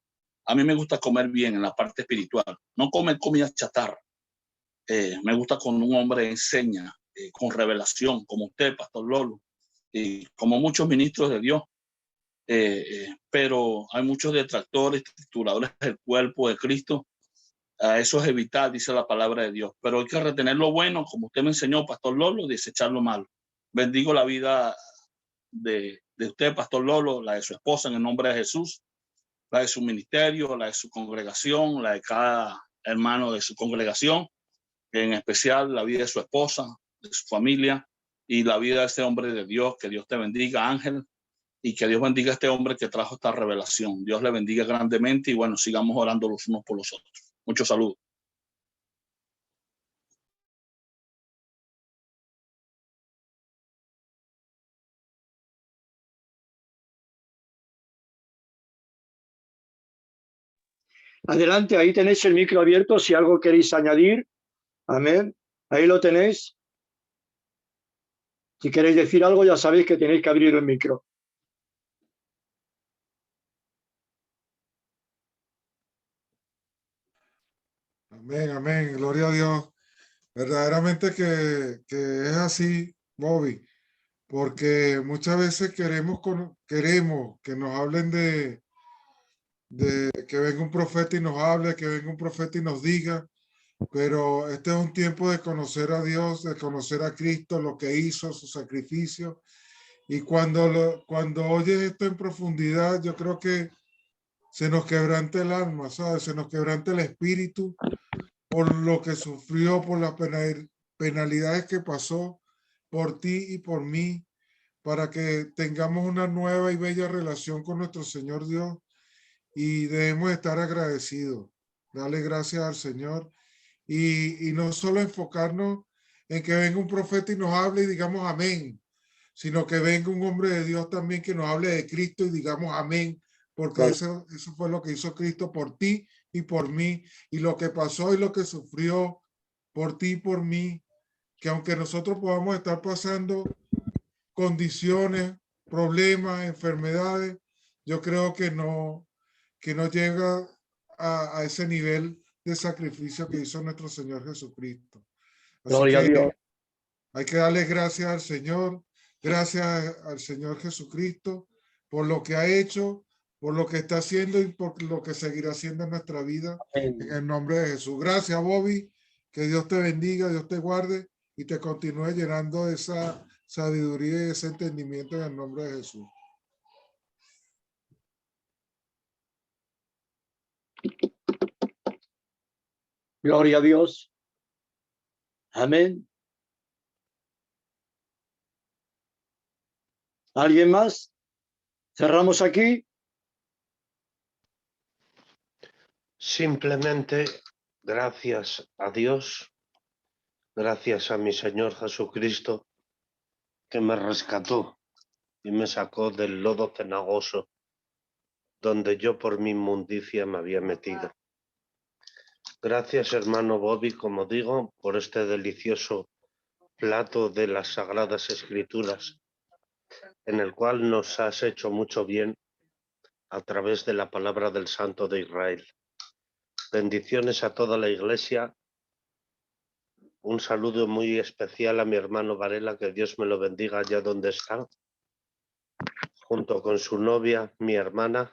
a mí me gusta comer bien en la parte espiritual, no comer comida chatarra. Me gusta cuando un hombre enseña con revelación, como usted, Pastor Lolo, y como muchos ministros de Dios. Pero hay muchos detractores, trituradores del cuerpo de Cristo. Eso es evitar, dice la palabra de Dios. Pero hay que retener lo bueno, como usted me enseñó, Pastor Lolo, y desechar lo malo. Bendigo la vida de usted, Pastor Lolo, la de su esposa, en el nombre de Jesús, la de su ministerio, la de su congregación, la de cada hermano de su congregación, en especial la vida de su esposa, de su familia y la vida de este hombre de Dios. Que Dios te bendiga, Ángel, y que Dios bendiga a este hombre que trajo esta revelación. Dios le bendiga grandemente y bueno, sigamos orando los unos por los otros. Muchos saludos. Adelante, ahí tenéis el micro abierto si algo queréis añadir. Amén. Ahí lo tenéis. Si queréis decir algo, ya sabéis que tenéis que abrir el micro. Amén, amén. Gloria a Dios. Verdaderamente que es así, Bobby, porque muchas veces queremos que nos hablen de que venga un profeta y nos hable, que venga un profeta y nos diga, pero este es un tiempo de conocer a Dios, de conocer a Cristo, lo que hizo, su sacrificio. Y cuando oyes esto en profundidad, yo creo que se nos quebranta el alma, ¿sabes? Se nos quebranta el espíritu por lo que sufrió, por las penalidades que pasó por ti y por mí, para que tengamos una nueva y bella relación con nuestro Señor Dios y debemos estar agradecidos, darle gracias al Señor y no solo enfocarnos en que venga un profeta y nos hable y digamos amén, sino que venga un hombre de Dios también que nos hable de Cristo y digamos amén, porque claro, eso fue lo que hizo Cristo por ti y por mí, y lo que pasó y lo que sufrió por ti y por mí, que aunque nosotros podamos estar pasando condiciones, problemas, enfermedades, yo creo que no llega a ese nivel de sacrificio que hizo nuestro Señor Jesucristo. Así Gloria que a Dios. hay que darle gracias al Señor, gracias al Señor Jesucristo por lo que ha hecho, por lo que está haciendo y por lo que seguirá haciendo en nuestra vida. Amén. En el nombre de Jesús. Gracias, Bobby. Que Dios te bendiga, Dios te guarde y te continúe llenando de esa sabiduría y ese entendimiento en el nombre de Jesús. Gloria a Dios. Amén. ¿Alguien más? ¿Cerramos aquí? Simplemente gracias a Dios, gracias a mi Señor Jesucristo, que me rescató y me sacó del lodo cenagoso donde yo por mi inmundicia me había metido. Gracias, hermano Bobby, como digo, por este delicioso plato de las Sagradas Escrituras, en el cual nos has hecho mucho bien a través de la palabra del Santo de Israel. Bendiciones a toda la Iglesia. Un saludo muy especial a mi hermano Varela, que Dios me lo bendiga allá donde está, junto con su novia, mi hermana.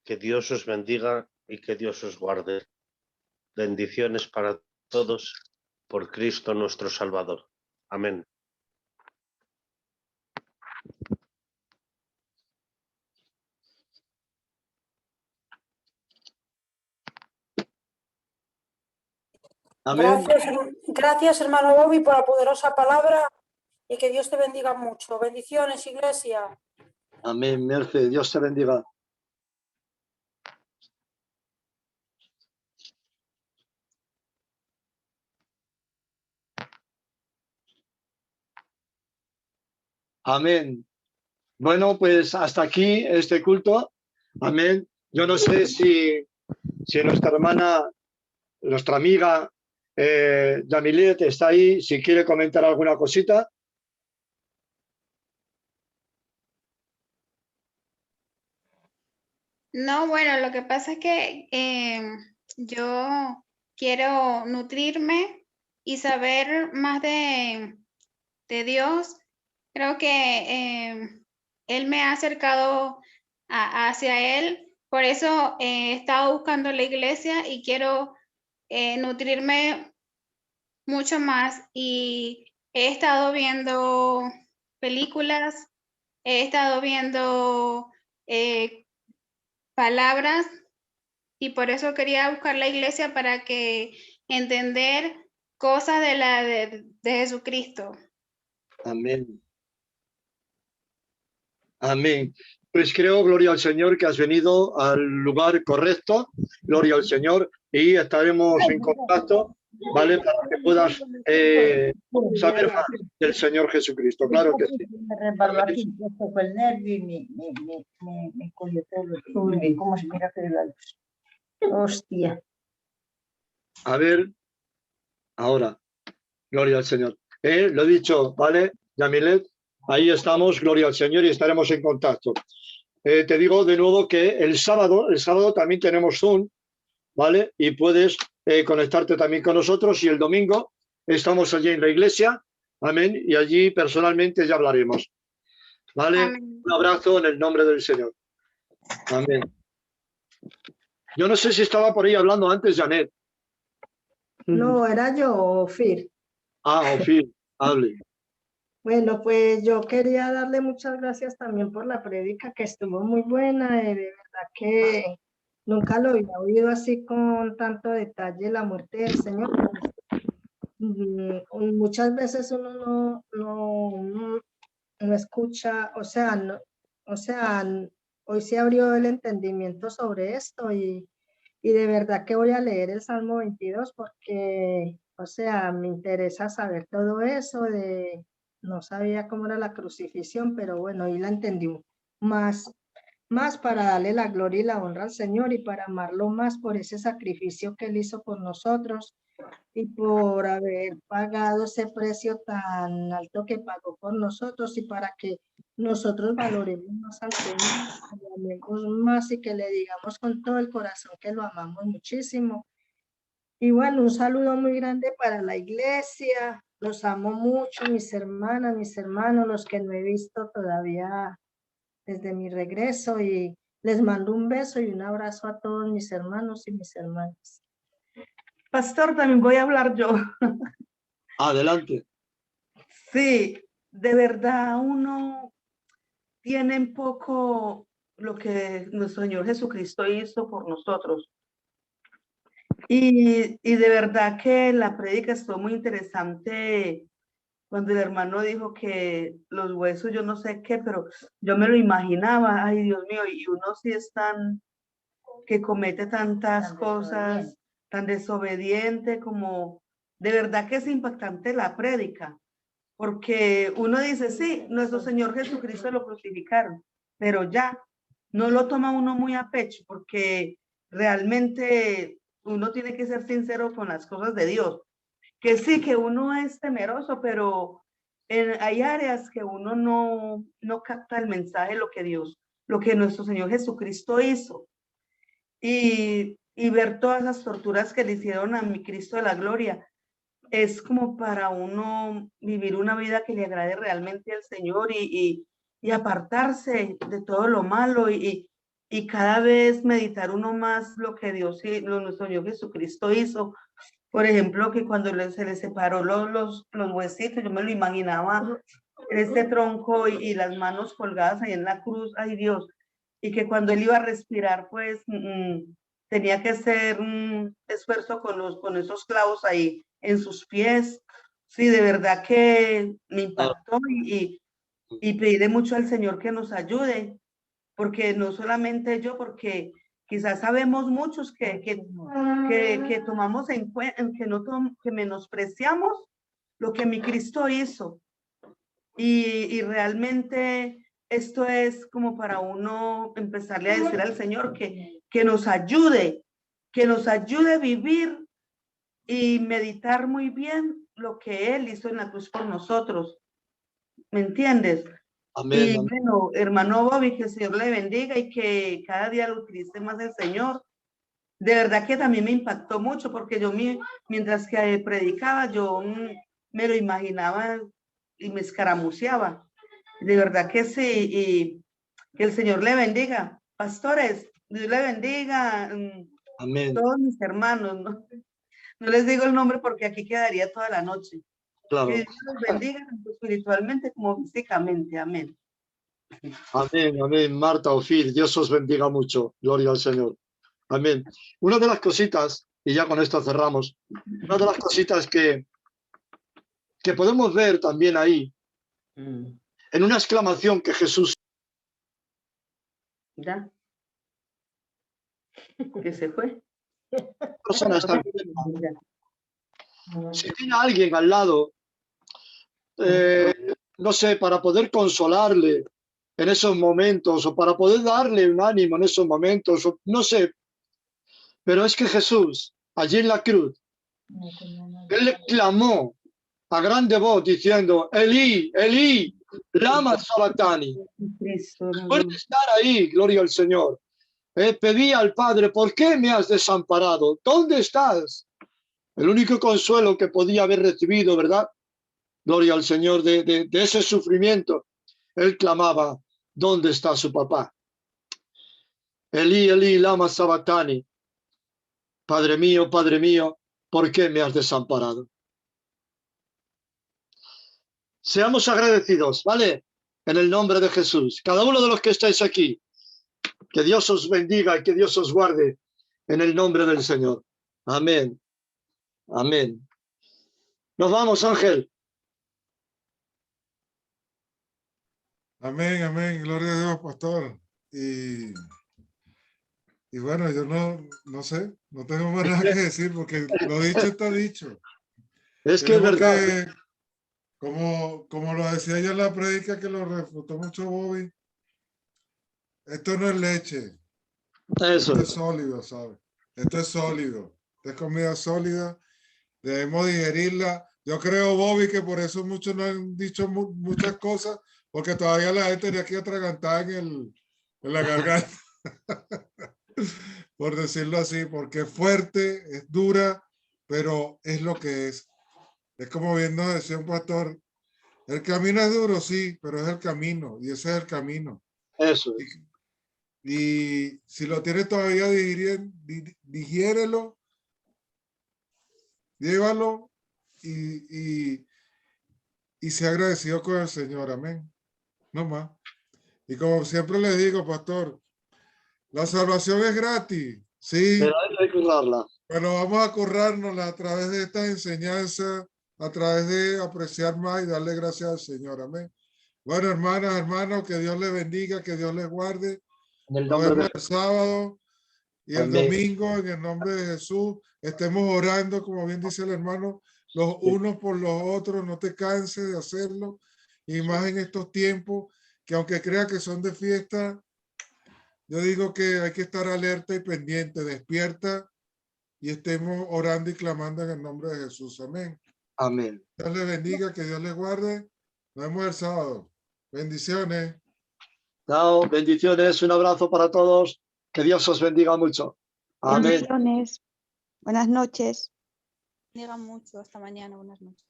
Que Dios os bendiga y que Dios os guarde. Bendiciones para todos por Cristo nuestro Salvador. Amén. Amén. Gracias, hermano Bobby, por la poderosa palabra y que Dios te bendiga mucho. Bendiciones, iglesia. Amén, Merce. Dios te bendiga. Amén. Bueno, pues hasta aquí este culto. Amén. Yo no sé si nuestra hermana, nuestra amiga Yamilet está ahí, si quiere comentar alguna cosita. No, bueno, lo que pasa es que yo quiero nutrirme y saber más de Dios. Creo que Él me ha acercado hacia Él. Por eso he estado buscando la iglesia y quiero nutrirme mucho más. Y he estado viendo películas, he estado viendo palabras, y por eso quería buscar la iglesia para que entender cosas de Jesucristo. Amén. Amén. Pues creo, gloria al Señor, que has venido al lugar correcto. Gloria al Señor. Y estaremos en contacto, ¿vale? Para que puedas saber más del Señor Jesucristo. Claro que sí. Me resbaló aquí un poco el nervio y me cogió todo el turbio, como si mira que la luz. Hostia. A ver, ahora, gloria al Señor. Lo he dicho, ¿vale? Yamilet, ahí estamos, gloria al Señor, y estaremos en contacto. Te digo de nuevo que el sábado también tenemos Zoom, ¿vale? Y puedes conectarte también con nosotros, y el domingo estamos allí en la iglesia, amén, y allí personalmente ya hablaremos, ¿vale? Amén. Un abrazo en el nombre del Señor. Amén. Yo no sé si estaba por ahí hablando antes, Janet. No, era yo, Fir. Ah, Ofir, hable. Bueno, pues yo quería darle muchas gracias también por la prédica, que estuvo muy buena, de verdad que nunca lo había oído así con tanto detalle, la muerte del Señor. Muchas veces uno no escucha, o sea, hoy se abrió el entendimiento sobre esto, y de verdad que voy a leer el Salmo 22 porque, o sea, me interesa saber todo eso no sabía cómo era la crucifixión, pero bueno, hoy la entendí más para darle la gloria y la honra al Señor, y para amarlo más por ese sacrificio que Él hizo por nosotros y por haber pagado ese precio tan alto que pagó por nosotros, y para que nosotros valoremos más al Señor, que lo amemos más y que le digamos con todo el corazón que lo amamos muchísimo. Y bueno, un saludo muy grande para la iglesia. Los amo mucho, mis hermanas, mis hermanos, los que no he visto todavía desde mi regreso, y les mando un beso y un abrazo a todos mis hermanos y mis hermanas. Pastor, también voy a hablar yo. Adelante. Sí, de verdad uno tiene en poco lo que nuestro Señor Jesucristo hizo por nosotros. Y de verdad que la prédica estuvo muy interesante cuando el hermano dijo que los huesos, yo no sé qué, pero yo me lo imaginaba. Ay, Dios mío, y uno sí es tan, que comete tantas cosas, tan desobediente, como de verdad que es impactante la prédica, porque uno dice, sí, nuestro Señor Jesucristo lo crucificaron, pero ya no lo toma uno muy a pecho, porque realmente uno tiene que ser sincero con las cosas de Dios. Que sí, que uno es temeroso, pero hay áreas que uno no capta el mensaje, lo que nuestro Señor Jesucristo hizo. Y ver todas las torturas que le hicieron a mi Cristo de la gloria, es como para uno vivir una vida que le agrade realmente al Señor y apartarse de todo lo malo y cada vez meditar uno más lo que Dios y nuestro Señor Jesucristo hizo. Por ejemplo, que cuando se le separó los huesitos, yo me lo imaginaba en este tronco y las manos colgadas ahí en la cruz, ay Dios, y que cuando él iba a respirar, pues tenía que hacer un esfuerzo con esos clavos ahí en sus pies. Sí, de verdad que me impactó y pedirle mucho al Señor que nos ayude, porque no solamente yo, porque quizás sabemos muchos que tomamos en cuenta, que menospreciamos lo que mi Cristo hizo. Y realmente esto es como para uno empezarle a decir al Señor que nos ayude a vivir y meditar muy bien lo que Él hizo en la cruz por nosotros. ¿Me entiendes? Amén, Y amén. bueno, hermano Bobby, que el Señor le bendiga y que cada día lo utilice más el Señor. De verdad que también me impactó mucho porque yo mientras que predicaba, yo me lo imaginaba y me escaramuceaba. De verdad que sí, y que el Señor le bendiga. Pastores, Dios le bendiga. Amén. Todos mis hermanos, ¿no? No les digo el nombre porque aquí quedaría toda la noche. Claro. Que Dios los bendiga tanto espiritualmente como físicamente. Amén. Amén, amén. Marta, Ofir, Dios os bendiga mucho. Gloria al Señor. Amén. Una de las cositas, y ya con esto cerramos, una de las cositas que podemos ver también ahí, en una exclamación que Jesús... ¿Ya? ¿Que se fue? persona está enferma. Si tiene a alguien al lado, no sé, para poder consolarle en esos momentos o para poder darle un ánimo en esos momentos, o, no sé, pero es que Jesús, allí en la cruz, él le clamó a grande voz diciendo, Elí, Elí, lama sabactani. Puede estar ahí, gloria al Señor. Pedí al Padre, ¿por qué me has desamparado? ¿Dónde estás? El único consuelo que podía haber recibido, ¿verdad? Gloria al Señor, de ese sufrimiento. Él clamaba, ¿dónde está su papá? Elí, Elí, lama sabactani. Padre mío, ¿por qué me has desamparado? Seamos agradecidos, ¿vale? En el nombre de Jesús. Cada uno de los que estáis aquí, que Dios os bendiga y que Dios os guarde en el nombre del Señor. Amén. Amén. Nos vamos, Ángel. Amén, amén. Gloria a Dios, pastor. Y bueno, yo no sé, no tengo más nada que decir porque lo dicho está dicho. Es que es Tenemos verdad. que, como lo decía yo en la prédica que lo refutó mucho Bobby, esto no es leche. Eso. Esto es sólido, ¿sabes? Esto es sólido. Esto es comida sólida. Debemos digerirla. Yo creo, Bobby, que por eso muchos no han dicho muchas cosas, porque todavía la gente de aquí atragantada en la garganta. Por decirlo así, porque es fuerte, es dura, pero es lo que es. Es como bien nos decía un pastor, el camino es duro, sí, pero es el camino, y ese es el camino. Eso. Y si lo tienes todavía, digiérelo, llévalo y sea agradecido con el Señor. Amén. No más. Y como siempre les digo, pastor, la salvación es gratis. Sí. Pero hay que currarla. Pero vamos a currárnosla a través de esta enseñanza, a través de apreciar más y darle gracias al Señor. Amén. Bueno, hermanas, hermanos, que Dios les bendiga, que Dios les guarde. Nos vemos el sábado y el domingo en el nombre de Jesús. Estemos orando, como bien dice el hermano, los unos por los otros, no te canses de hacerlo, y más en estos tiempos que aunque crea que son de fiesta, yo digo que hay que estar alerta y pendiente, despierta y estemos orando y clamando en el nombre de Jesús. Amén. Amén. Dios les bendiga, que Dios les guarde. Nos vemos el sábado. Bendiciones. Chao, bendiciones, un abrazo para todos. Que Dios os bendiga mucho. Amén. Bendiciones. Buenas noches. Bendiga mucho. Hasta mañana. Buenas noches.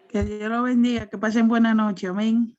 Que Dios lo bendiga, que pasen buena noche. Amén.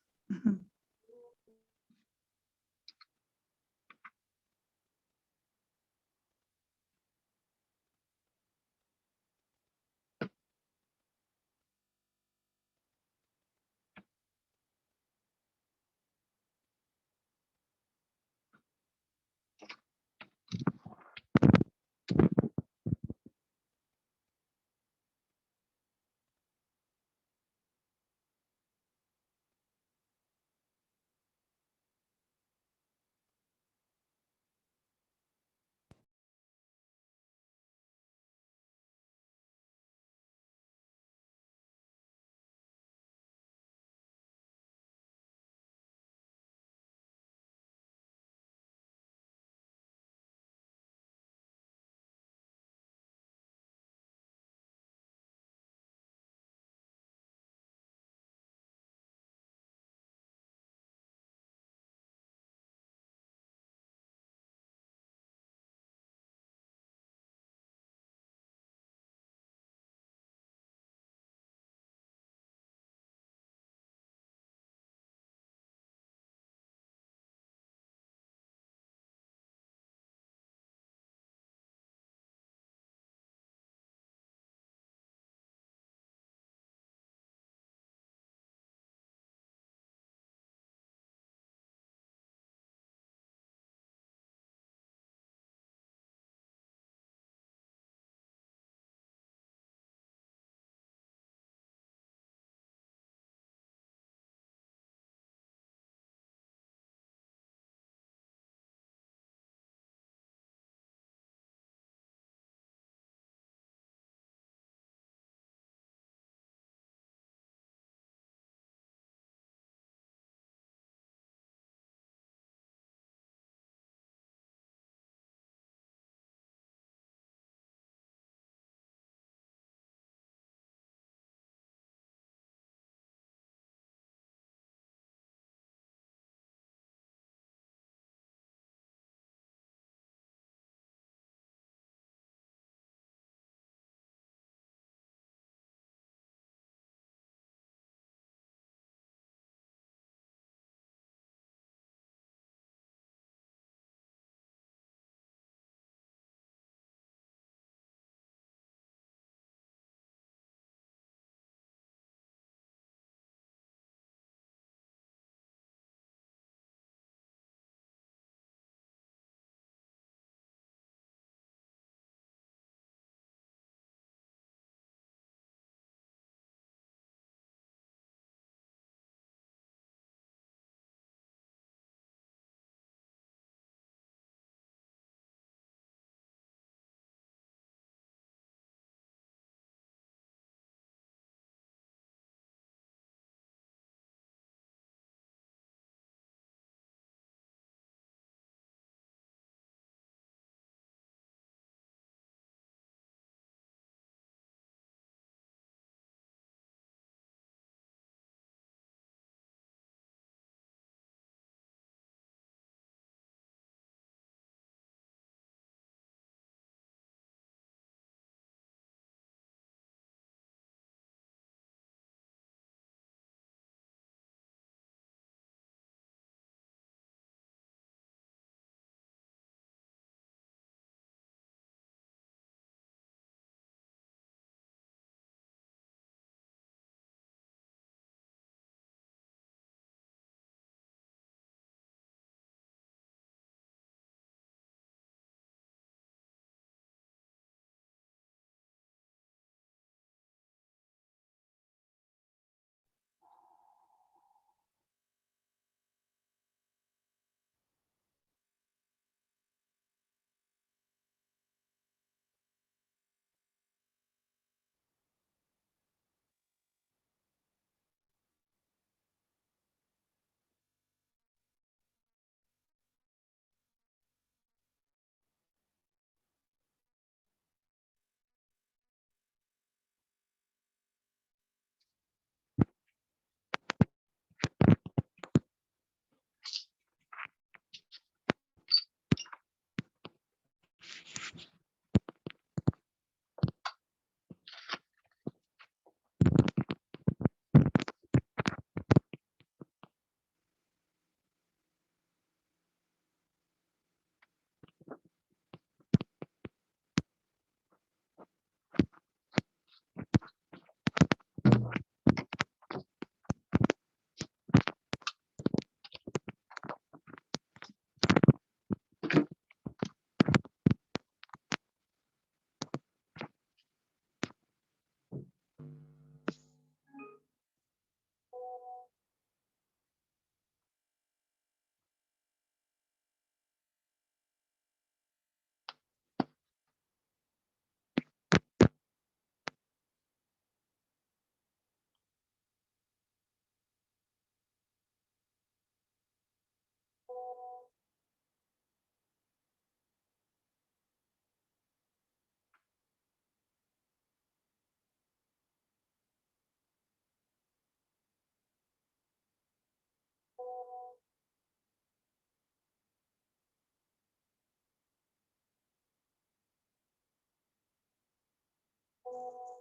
Jesús.